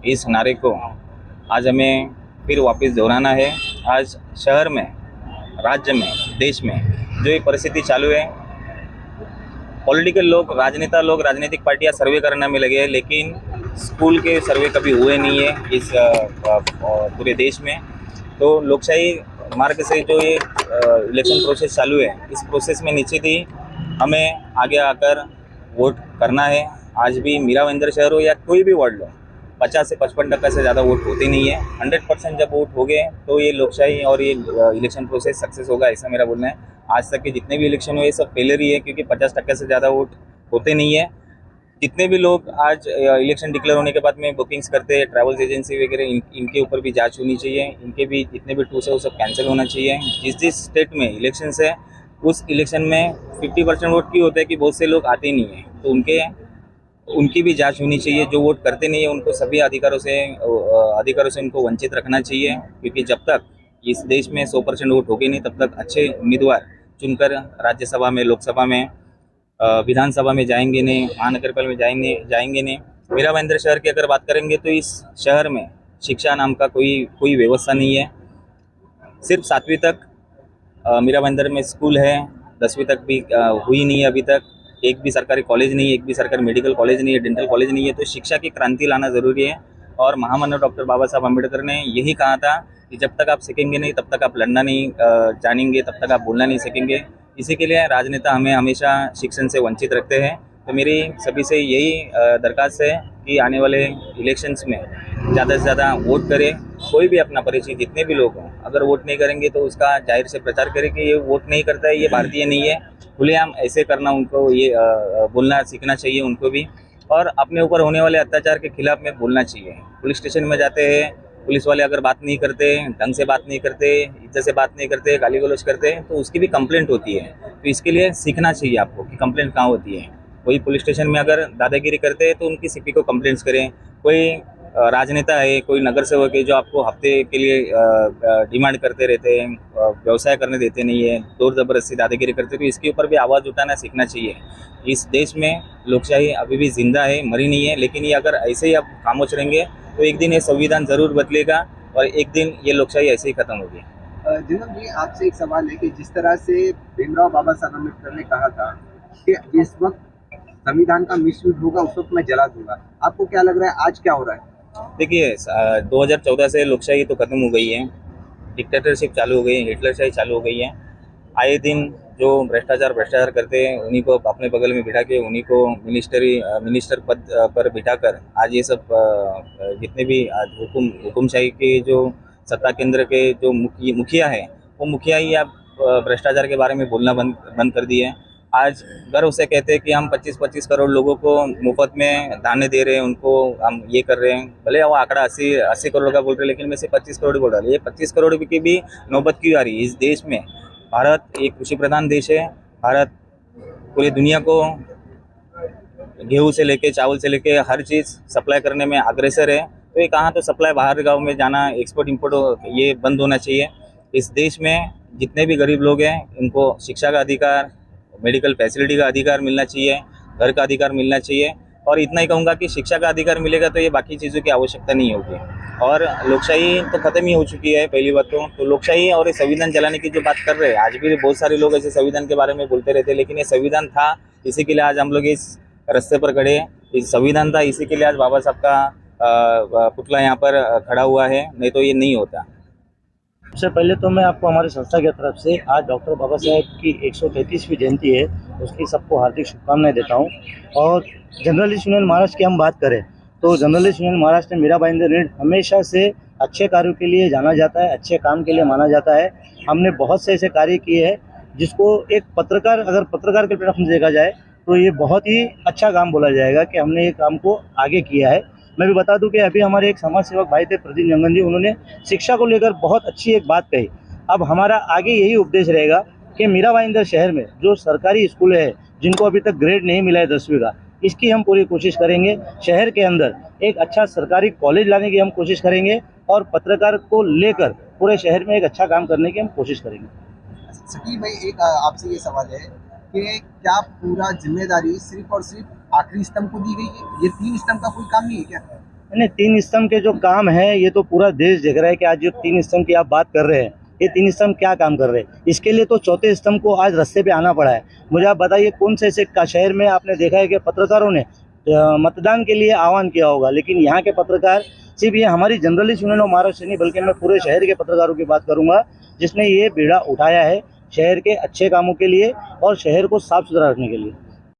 इस नारे को आज हमें फिर वापस दोहराना है। आज शहर में, राज्य में, देश में जो ये परिस्थिति चालू है, पॉलिटिकल लोग, राजनेता लोग, राजनीतिक पार्टियां सर्वे करने में लगे हैं, लेकिन स्कूल के सर्वे कभी हुए नहीं है इस पूरे देश में। तो लोकशाही मार्ग से जो ये इलेक्शन प्रोसेस चालू है, इस प्रोसेस में निश्चित ही हमें आगे आकर वोट करना है। आज भी मीरा भाईंदर शहर हो या कोई भी वार्ड लो, 50 से 55% से ज़्यादा वोट होते नहीं है। 100% जब वोट हो गए तो ये लोकशाही और ये इलेक्शन प्रोसेस सक्सेस होगा, ऐसा मेरा बोलना है। आज तक के जितने भी इलेक्शन हुए सब फेलियर ही है, क्योंकि 50% से ज़्यादा वोट होते नहीं है। जितने भी लोग आज इलेक्शन डिक्लेयर होने के बाद में बुकिंग्स करते हैं, ट्रैवल्स एजेंसी वगैरह, इनके ऊपर भी जांच होनी चाहिए। इनके भी जितने भी टूर्स है वो सब कैंसिल होना चाहिए। जिस स्टेट में इलेक्शन है उस इलेक्शन में 50% वोट क्यों होता है कि बहुत से लोग आते नहीं हैं, तो उनकी भी जांच होनी चाहिए। जो वोट करते नहीं है उनको सभी अधिकारों से उनको वंचित रखना चाहिए, क्योंकि जब तक इस देश में 100% वोट होगे नहीं तब तक अच्छे उम्मीदवार चुनकर राज्यसभा में, लोकसभा में, विधानसभा में जाएंगे नहीं, महानगर पालिका में जाएंगे नहीं। मीरा भाईंदर शहर की अगर बात करेंगे तो इस शहर में शिक्षा नाम का कोई व्यवस्था नहीं है। सिर्फ 7वीं तक मीरा भाईंदर में स्कूल है, 10वीं तक भी हुई नहीं है अभी तक। एक भी सरकारी कॉलेज नहीं है, एक भी सरकारी मेडिकल कॉलेज नहीं है, डेंटल कॉलेज नहीं है। तो शिक्षा की क्रांति लाना ज़रूरी है। और महामानव डॉक्टर बाबा साहब अम्बेडकर ने यही कहा था कि जब तक आप सीखेंगे नहीं तब तक आप लड़ना नहीं जानेंगे, तब तक आप बोलना नहीं सीखेंगे। इसी के लिए राजनेता हमें हमेशा शिक्षण से वंचित रखते हैं। तो मेरी सभी से यही दरख्वास्त है कि आने वाले इलेक्शंस में ज़्यादा से ज़्यादा वोट करें। कोई भी अपना परिचय, जितने भी लोग हों, अगर वोट नहीं करेंगे तो उसका जाहिर से प्रचार करें कि ये वोट नहीं करता है, ये भारतीय नहीं है। खुलेआम ऐसे करना, उनको ये बोलना सीखना चाहिए उनको भी। और अपने ऊपर होने वाले अत्याचार के खिलाफ में बोलना चाहिए। पुलिस स्टेशन में जाते हैं, पुलिस वाले अगर बात नहीं करते, ढंग से बात नहीं करते, इज्जत से बात नहीं करते, गाली गलौज करते हैं, तो उसकी भी कंप्लेंट होती है। तो इसके लिए सीखना चाहिए आपको कि कंप्लेंट कहाँ होती है। कोई पुलिस स्टेशन में अगर दादागिरी करते हैं तो उनकी सीपी को कंप्लेंट्स करें। कोई राजनेता है, कोई नगर सेवक है जो आपको हफ्ते के लिए डिमांड करते रहते हैं, व्यवसाय करने देते नहीं है, जोर जबरदस्ती दादागिरी करते, तो इसके ऊपर भी आवाज़ उठाना सीखना चाहिए। इस देश में लोकशाही अभी भी जिंदा है, मरी नहीं है। लेकिन ये अगर ऐसे ही आप खामोश रहेंगे तो एक दिन ये संविधान जरूर बदलेगा और एक दिन ये लोकशाही ऐसे ही खत्म होगी। जिनम जी, आपसे एक सवाल है कि जिस तरह से भीमराव बाबा साहब अम्बेडकर ने कहा था कि जिस वक्त संविधान का मिसयूज होगा उस वक्त मैं जला दूंगा, आपको क्या लग रहा है आज क्या हो रहा है? देखिए, 2014 से लोकशाही तो खत्म हो गई है, डिक्टेटरशिप चालू हो गई है, हिटलरशाही चालू हो गई है। आए दिन जो भ्रष्टाचार करते हैं उन्हीं को अपने बगल में बिठा के, उन्हीं को मिनिस्टर पद पर बिठाकर आज ये सब जितने भी आज हुकुमशाही के जो सत्ता केंद्र के जो मुखिया है, वो मुखिया ही अब भ्रष्टाचार के बारे में बोलना बंद कर दिए हैं। आज गर्व से कहते हैं कि हम 25-25 करोड़ लोगों को मुफ्त में दाने दे रहे हैं, उनको हम ये कर रहे हैं। भले वो आंकड़ा 80 करोड़ का बोल रहे हैं, लेकिन मैं सिर्फ 25 करोड़ बोल रहा हूँ। ये 25 करोड़ की भी नौबत क्यों आ रही है इस देश में? भारत एक कृषि प्रधान देश है। भारत पूरी दुनिया को गेहूँ से लेके, चावल से लेके हर चीज़ सप्लाई करने में अग्रेसर है। तो ये कहाँ तो सप्लाई बाहर गाँव में जाना, एक्सपोर्ट इम्पोर्ट ये बंद होना चाहिए। इस देश में जितने भी गरीब लोग हैं उनको शिक्षा का अधिकार, मेडिकल फैसिलिटी का अधिकार मिलना चाहिए, घर का अधिकार मिलना चाहिए। और इतना ही कहूँगा कि शिक्षा का अधिकार मिलेगा तो ये बाकी चीज़ों की आवश्यकता नहीं होगी। और लोकशाही तो खत्म ही हो चुकी है पहली बात तो लोकशाही और ये संविधान चलाने की जो बात कर रहे हैं, आज भी बहुत सारे लोग ऐसे संविधान के बारे में बोलते रहते हैं, लेकिन ये संविधान था, इसी के लिए आज हम लोग इस रास्ते पर खड़े हैं। इस संविधान था, इसी के लिए आज बाबा साहब का पुतला यहाँ पर खड़ा हुआ है, नहीं तो ये नहीं होता। सबसे पहले तो मैं आपको हमारी संस्था की तरफ से आज डॉक्टर बाबा साहेब की 133वीं जयंती है, उसकी सबको हार्दिक शुभकामनाएं देता हूं। और जनरलिस्ट यूनियन महाराष्ट्र की हम बात करें तो जनरलिस्ट यूनियन महाराष्ट्र में मीरा भाईंदर ऋण हमेशा से अच्छे कार्यों के लिए जाना जाता है, अच्छे काम के लिए माना जाता है। हमने बहुत से ऐसे कार्य किए हैं जिसको एक पत्रकार, अगर पत्रकार के प्लेटफॉर्म से देखा जाए तो ये बहुत ही अच्छा काम बोला जाएगा कि हमने ये काम को आगे किया है। मैं भी बता दूं कि अभी हमारे एक समाज सेवक भाई थे प्रदीप जंगन जी, उन्होंने शिक्षा को लेकर बहुत अच्छी एक बात कही। अब हमारा आगे यही उपदेश रहेगा कि मीरा भाईंदर शहर में जो सरकारी स्कूल है जिनको अभी तक ग्रेड नहीं मिला है 10वीं का, इसकी हम पूरी कोशिश करेंगे। शहर के अंदर एक अच्छा सरकारी कॉलेज लाने की हम कोशिश करेंगे और पत्रकार को लेकर पूरे शहर में एक अच्छा काम करने की हम कोशिश करेंगे। शकील भाई, एक आपसे ये सवाल है कि क्या पूरा जिम्मेदारी सिर्फ और सिर्फ आखिरी स्तंभ को दी गई है? ये 3 स्तंभ का कोई काम नहीं है क्या? नहीं, 3 स्तंभ के जो काम है ये तो पूरा देश देख रहा है कि आज जो 3 स्तंभ की आप बात कर रहे हैं, ये 3 स्तंभ क्या काम कर रहे हैं। इसके लिए तो चौथे स्तंभ को आज रास्ते पे आना पड़ा है। मुझे आप बताइए कौन से ऐसे शहर में आपने देखा है कि पत्रकारों ने मतदान के लिए आह्वान किया होगा, लेकिन यहाँ के पत्रकार सिर्फ ये हमारी जर्नलिस्ट यूनियन ऑफ महाराष्ट्र नहीं बल्कि मैं पूरे शहर के पत्रकारों की बात करूँगा जिसने ये बीड़ा उठाया है शहर के अच्छे कामों के लिए और शहर को साफ सुथरा रखने के लिए।